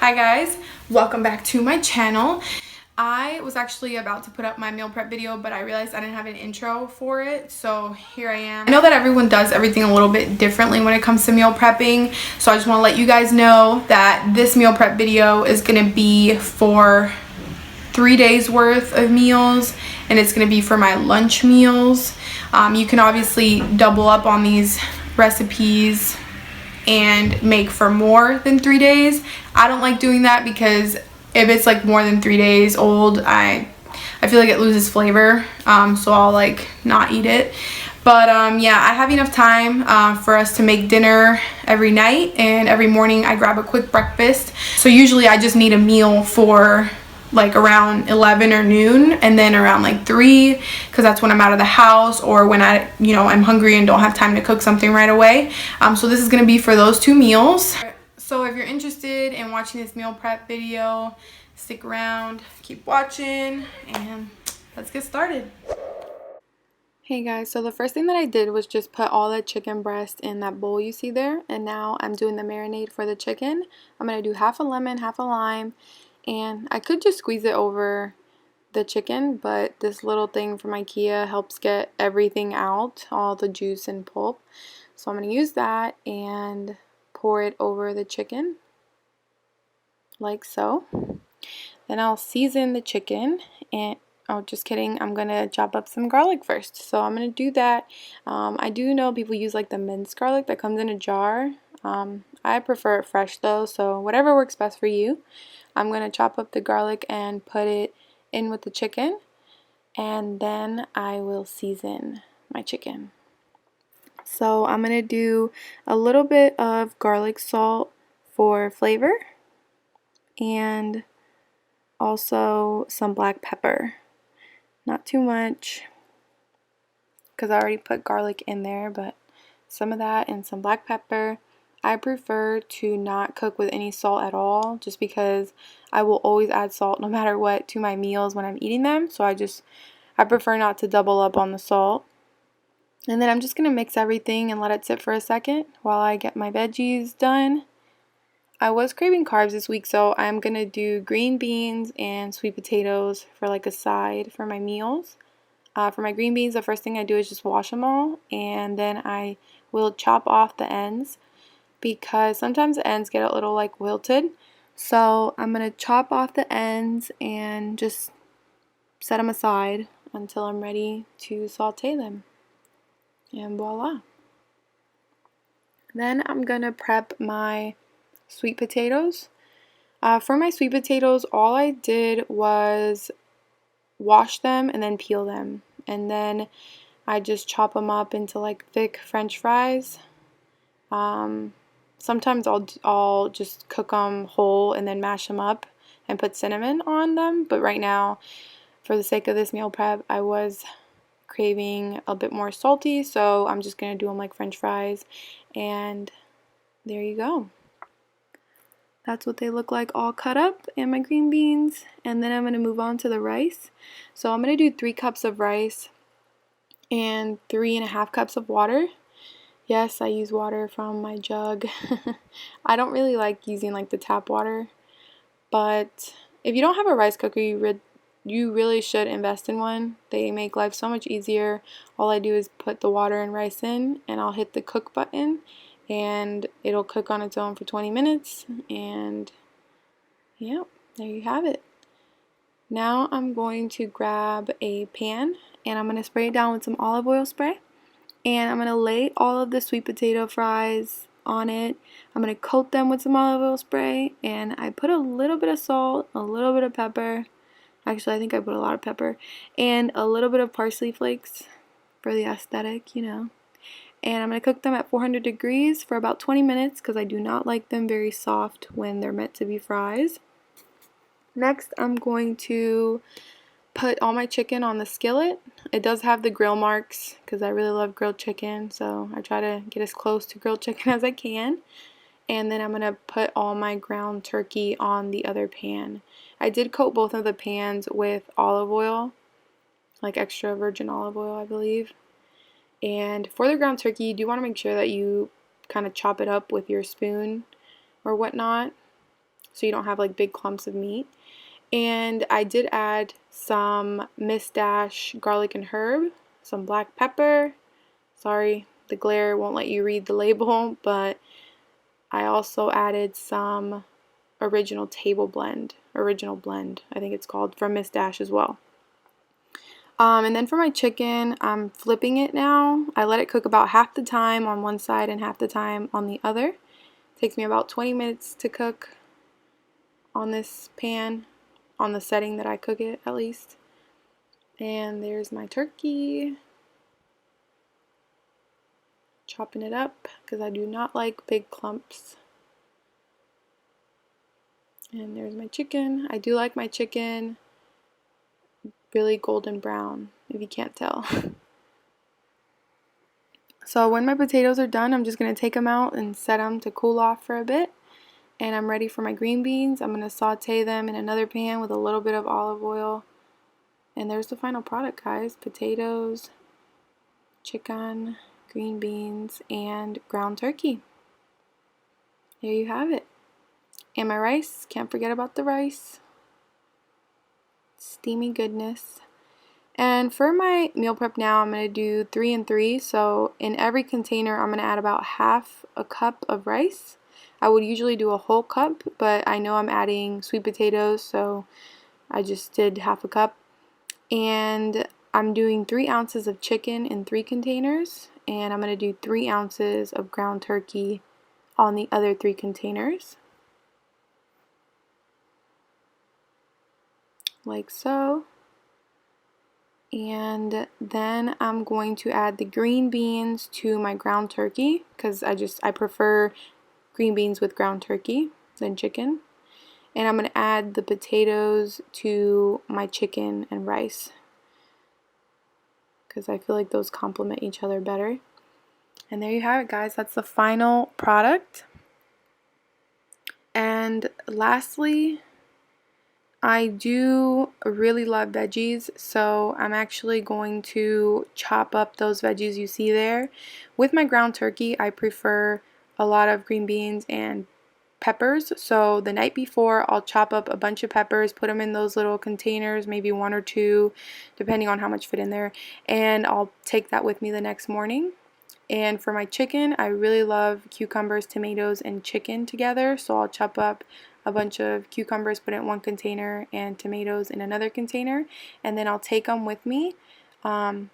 Hi guys, welcome back to my channel. I was actually about to put up my meal prep video, but I realized I didn't have an intro for it, so here I am. I know that everyone does everything a little bit differently when it comes to meal prepping, so I just want to let you guys know that this meal prep video is going to be for 3 days worth of meals, and it's going to be for my lunch meals. You can obviously double up on these recipes and make for more than 3 days. I don't like doing that because if it's like more than 3 days old, I feel like it loses flavor, so I'll like not eat it. But yeah, I have enough time for us to make dinner every night, and every morning I grab a quick breakfast. So usually I just need a meal for like around 11 or noon, and then around like 3, because that's when I'm out of the house, or when I'm hungry and don't have time to cook something right away. So this is going to be for those 2 meals. So if you're interested in watching this meal prep video, stick around, keep watching, and let's get started. Hey guys, so the first thing that I did was just put all the chicken breast in that bowl you see there, and now I'm doing the marinade for the chicken. I'm going to do half a lemon, half a lime, and I could just squeeze it over the chicken, but this little thing from IKEA helps get everything out, all the juice and pulp. So I'm going to use that and pour it over the chicken, like so. Then I'll season the chicken, and oh, just kidding, I'm going to chop up some garlic first. So I'm going to do that. I do know people use like the minced garlic that comes in a jar. I prefer it fresh though, so whatever works best for you. I'm going to chop up the garlic and put it in with the chicken, and then I will season my chicken. So I'm going to do a little bit of garlic salt for flavor, and also some black pepper. Not too much, because I already put garlic in there, but some of that and some black pepper. I prefer to not cook with any salt at all, just because I will always add salt no matter what to my meals when I'm eating them. So I prefer not to double up on the salt. And then I'm just going to mix everything and let it sit for a second while I get my veggies done. I was craving carbs this week, so I'm going to do green beans and sweet potatoes for like a side for my meals. For my green beans, the first thing I do is just wash them all, and then I will chop off the ends, because sometimes the ends get a little like wilted. So I'm going to chop off the ends and just set them aside until I'm ready to saute them. And voila. Then I'm going to prep my sweet potatoes. For my sweet potatoes, all I did was wash them and then peel them. And then I just chop them up into like thick French fries. Sometimes I'll just cook them whole and then mash them up and put cinnamon on them. But right now, for the sake of this meal prep, I was craving a bit more salty, so I'm just going to do them like French fries. And there you go. That's what they look like all cut up, and my green beans. And then I'm going to move on to the rice. So I'm going to do 3 cups of rice and 3.5 cups of water. Yes, I use water from my jug. I don't really like using like the tap water, but if you don't have a rice cooker, you really should invest in one. They make life so much easier. All I do is put the water and rice in, and I'll hit the cook button, and it'll cook on its own for 20 minutes, and yeah, there you have it. Now I'm going to grab a pan, and I'm going to spray it down with some olive oil spray. And I'm going to lay all of the sweet potato fries on it. I'm going to coat them with some olive oil spray, and I put a little bit of salt, a little bit of pepper. Actually, I think I put a lot of pepper, and a little bit of parsley flakes for the aesthetic, you know. And I'm going to cook them at 400 degrees for about 20 minutes, because I do not like them very soft when they're meant to be fries. Next, I'm going to put all my chicken on the skillet. It does have the grill marks because I really love grilled chicken, so I try to get as close to grilled chicken as I can. And then I'm going to put all my ground turkey on the other pan. I did coat both of the pans with olive oil, like extra virgin olive oil, I believe. And for the ground turkey, you do want to make sure that you kind of chop it up with your spoon or whatnot. so you don't have like big clumps of meat. And I did add some Miss Dash garlic and herb, some black pepper. Sorry, the glare won't let you read the label, but I also added some original blend, I think it's called, from Miss Dash as well. And then for my chicken, I'm flipping it now. I let it cook about half the time on one side and half the time on the other. It takes me about 20 minutes to cook on this pan, on the setting that I cook it at least. And there's my turkey. Chopping it up because I do not like big clumps. And there's my chicken. I do like my chicken really golden brown, if you can't tell. So when my potatoes are done, I'm just going to take them out and set them to cool off for a bit. And I'm ready for my green beans. I'm going to saute them in another pan with a little bit of olive oil. And there's the final product, guys. Potatoes, chicken, green beans, and ground turkey. There you have it. And my rice, can't forget about the rice. Steamy goodness. And for my meal prep now, I'm going to do 3 and 3. So in every container, I'm going to add about half a cup of rice. I would usually do a whole cup, but I know I'm adding sweet potatoes, so I just did half a cup. And I'm doing 3 ounces of chicken in 3 containers, and I'm going to do 3 ounces of ground turkey on the other 3 containers. Like so. And then I'm going to add the green beans to my ground turkey because I prefer green beans with ground turkey than chicken. And I'm going to add the potatoes to my chicken and rice because I feel like those complement each other better. And there you have it, guys. That's the final product. And lastly, I do really love veggies, so I'm actually going to chop up those veggies you see there. With my ground turkey, I prefer a lot of green beans and peppers, so the night before I'll chop up a bunch of peppers, put them in those little containers, maybe 1 or 2, depending on how much fit in there, and I'll take that with me the next morning. And for my chicken, I really love cucumbers, tomatoes, and chicken together, so I'll chop up a bunch of cucumbers, put it in one container, and tomatoes in another container, and then I'll take them with me the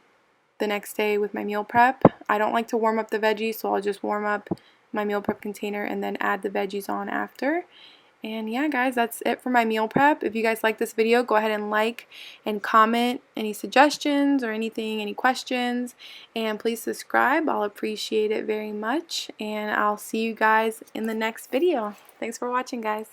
next day with my meal prep. I don't like to warm up the veggies, so I'll just warm up my meal prep container and then add the veggies on after. And yeah, guys, that's it for my meal prep. If you guys like this video, go ahead and like and comment any suggestions or anything, any questions, and please subscribe. I'll appreciate it very much, and I'll see you guys in the next video. Thanks for watching, guys.